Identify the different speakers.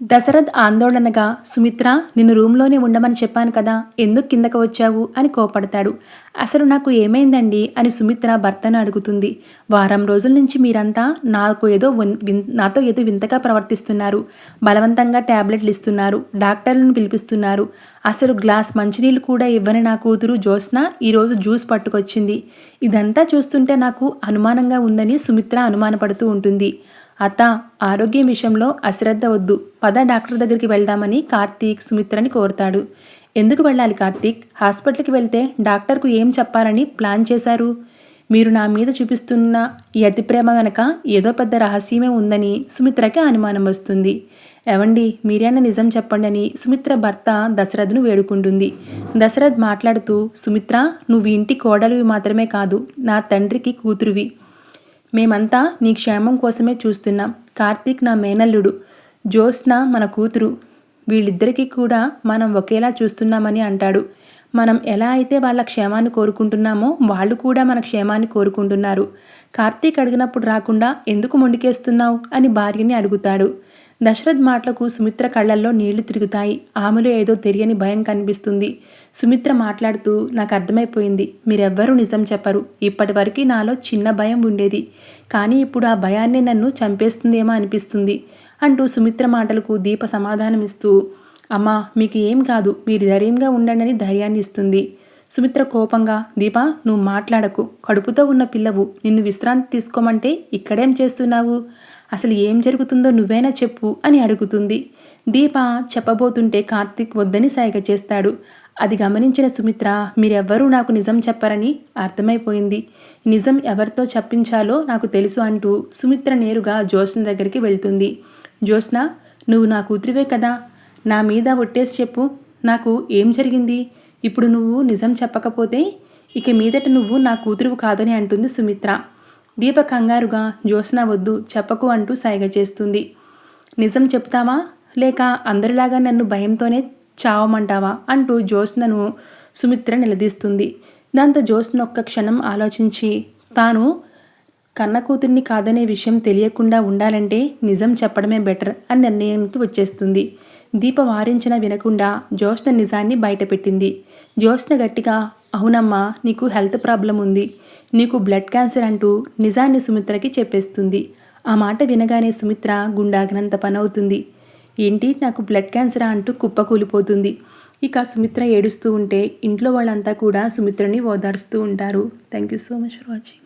Speaker 1: దశరథ్ ఆందోళనగా, సుమిత్ర, నిన్ను రూంలోనే ఉండమని చెప్పాను కదా, ఎందుకు కిందకు వచ్చావు అని కోపడతాడు. అసలు నాకు ఏమైందండి అని సుమిత్ర భర్తను అడుగుతుంది. వారం రోజుల నుంచి మీరంతా నాతో ఏదో వింతగా ప్రవర్తిస్తున్నారు. బలవంతంగా టాబ్లెట్లు ఇస్తున్నారు, డాక్టర్లను పిలిపిస్తున్నారు. అసలు గ్లాస్ మంచినీళ్ళు కూడా ఇవ్వని నా కూతురు జ్యోత్స్న ఈరోజు జ్యూస్ పట్టుకొచ్చింది. ఇదంతా చూస్తుంటే నాకు అనుమానంగా ఉందని సుమిత్ర అనుమానపడుతూ ఉంటుంది. అత్త, ఆరోగ్యం విషయంలో అశ్రద్ధ వద్దు, పద డాక్టర్ దగ్గరికి వెళ్దామని కార్తీక్ సుమిత్రని కోరుతాడు. ఎందుకు వెళ్ళాలి కార్తీక్? హాస్పిటల్కి వెళ్తే డాక్టర్కు ఏం చెప్పాలని ప్లాన్ చేశారు? మీరు నా మీద చూపిస్తున్న ఈ అతి ప్రేమ వెనక ఏదో పెద్ద రహస్యమే ఉందని సుమిత్రకి అనుమానం వస్తుంది. ఎవండి, మీరైనా నిజం చెప్పండి అని సుమిత్ర భర్త దశరథ్ను వేడుకుంటుంది. దశరథ్ మాట్లాడుతూ, సుమిత్ర, నువ్వు ఇంటి కోడలివి మాత్రమే కాదు, నా తండ్రికి కూతురువి. మేమంతా నీ క్షేమం కోసమే చూస్తున్నాం. కార్తీక్ నా మేనల్లుడు, జ్యోత్స్న మన కూతురు. వీళ్ళిద్దరికీ కూడా మనం ఒకేలా చూస్తున్నామని అంటాడు. మనం ఎలా అయితే వాళ్ళ క్షేమాన్ని కోరుకుంటున్నామో వాళ్ళు కూడా మన క్షేమాన్ని కోరుకుంటున్నారు. కార్తీక్ అడిగినప్పుడు రాకుండా ఎందుకు మొండికేస్తున్నావు అని భార్యని అడుగుతాడు. దశరథ్ మాటలకు సుమిత్ర కళ్ళల్లో నీళ్లు తిరుగుతాయి. ఆమెలో ఏదో తెలియని భయం కనిపిస్తుంది. సుమిత్ర మాట్లాడుతూ, నాకు అర్థమైపోయింది, మీరెవ్వరూ నిజం చెప్పరు. ఇప్పటివరకు నాలో చిన్న భయం ఉండేది, కానీ ఇప్పుడు ఆ భయాన్ని నన్ను చంపేస్తుందేమో అనిపిస్తుంది అంటూ సుమిత్ర మాటలకు దీప సమాధానమిస్తూ, అమ్మా, మీకు ఏం కాదు, మీరు ధైర్యంగా ఉండండి అని ధైర్యాన్ని ఇస్తుంది. సుమిత్ర కోపంగా, దీప, నువ్వు మాట్లాడకు, కడుపుతో ఉన్న పిల్లవు, నిన్ను విశ్రాంతి తీసుకోమంటే ఇక్కడేం చేస్తున్నావు? అసలు ఏం జరుగుతుందో నువ్వైనా చెప్పు అని అడుగుతుంది. దీప చెప్పబోతుంటే కార్తీక్ వద్దని సైగ చేస్తాడు. అది గమనించిన సుమిత్ర, మీరెవ్వరూ నాకు నిజం చెప్పరని అర్థమైపోయింది. నిజం ఎవరితో చెప్పించాలో నాకు తెలుసు అంటూ సుమిత్ర నేరుగా జ్యోత్స్న దగ్గరికి వెళ్తుంది. జ్యోత్స్న, నువ్వు నా కూతురివే కదా, నా మీద ఒట్టేసి చెప్పు, నాకు ఏం జరిగింది? ఇప్పుడు నువ్వు నిజం చెప్పకపోతే ఇక మీదట నువ్వు నా కూతురువు కాదని అంటుంది సుమిత్ర. దీప కంగారుగా, జ్యోత్స్న వద్దు, చెప్పకు అంటూ సైగ చేస్తుంది. నిజం చెప్తావా లేక అందరిలాగా నన్ను భయంతోనే చావమంటావా అంటూ జ్యోత్స్నను సుమిత్ర నిలదీస్తుంది. దాంతో జ్యోత్స్న ఒక్క క్షణం ఆలోచించి, తాను కన్న కూతుర్ని కాదనే విషయం తెలియకుండా ఉండాలంటే నిజం చెప్పడమే బెటర్ అని నిర్ణయానికి వచ్చేస్తుంది. దీప వారించిన వినకుండా జ్యోత్స్న నిజాన్ని బయటపెట్టింది. జ్యోత్స్న గట్టిగా, అవునమ్మా, నీకు హెల్త్ ప్రాబ్లం ఉంది, నీకు బ్లడ్ క్యాన్సర్ అంటూ నిజాన్ని సుమిత్రకి చెప్పేస్తుంది. ఆ మాట వినగానే సుమిత్ర గుండాగినంత పనవుతుంది. ఏంటి, నాకు బ్లడ్ క్యాన్సరా అంటూ కుప్పకూలిపోతుంది. ఇక సుమిత్ర ఏడుస్తూ ఉంటే ఇంట్లో వాళ్ళంతా కూడా సుమిత్రని ఓదారుస్తూ ఉంటారు. Thank you so much for watching.